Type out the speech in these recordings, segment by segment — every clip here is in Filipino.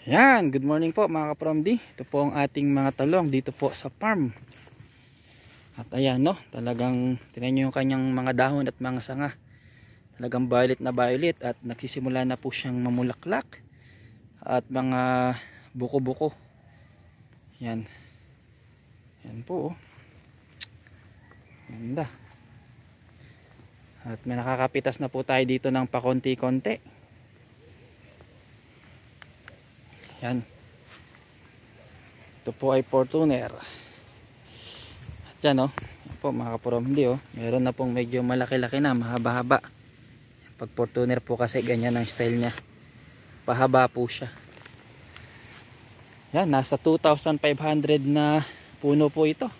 Yan, good morning po mga ka-Promdi. Ito po ang ating mga talong dito po sa farm. At ayan no, talagang tingnan nyo yung kanyang mga dahon at mga sanga. Talagang violet na violet at nagsisimula na po siyang mamulaklak. At mga buko-buko. Yan. Yan po oh. Ganda. At may nakakapitas na po tayo dito ng pakonti-konti. Yan. Ito po ay Fortuner. At yan oh. Yan po mga ka-Promdi oh. Meron na pong medyo malaki-laki na, mahaba-haba. Pag Fortuner po kasi ganyan ang style niya. Pahaba po siya. Yan, nasa 2,500 na puno po ito.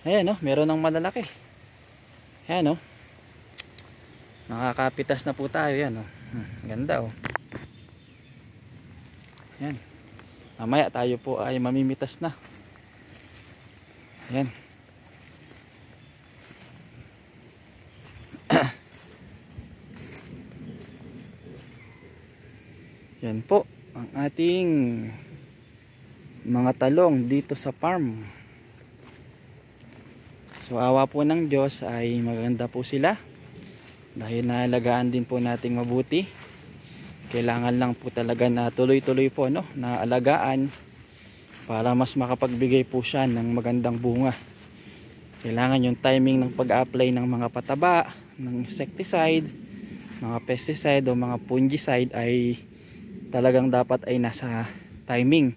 Ayan oh, meron ng malalaki. Ayan oh. Nakakapitas na po tayo yan oh. Ganda oh. Yan. Mamaya tayo po ay mamimitas na. Yan. Yan po ang ating mga talong dito sa farm. So awa po ng Diyos ay maganda po sila. Dahil naalagaan din po nating mabuti. Kailangan lang po talaga na tuloy-tuloy po no, na alagaan para mas makapagbigay po siya ng magandang bunga. Kailangan yung timing ng pag-apply ng mga pataba, ng insecticide, mga pesticide o mga fungicide ay talagang dapat ay nasa timing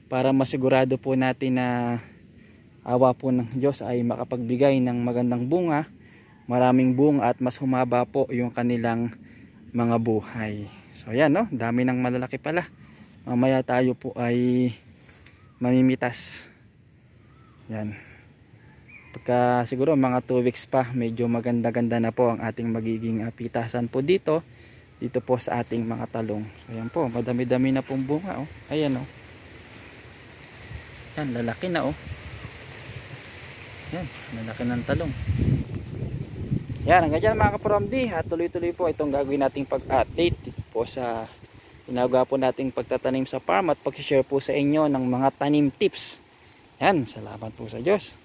para masigurado po natin na awa po ng Diyos ay makapagbigay ng magandang bunga, maraming bunga at mas humaba po yung kanilang mga buhay. So ayan no, dami ng malalaki pala. Mamaya tayo po ay mamimitas. Yan. Pagka siguro mga 2 weeks pa, medyo maganda-ganda na po ang ating magiging pitasan po dito. Dito po sa ating mga talong. So ayan po, madami-dami na pong bunga oh. Ayan oh. Yan, lalaki na oh. Yan, lalaki ng talong. Yan, hanggang dyan mga ka-Promdi. At tuloy-tuloy po itong gagawin nating pag-update dito po sa ginagawa po nating pagtatanim sa farm at pag-share po sa inyo ng mga tanim tips. Yan, salamat po sa Diyos.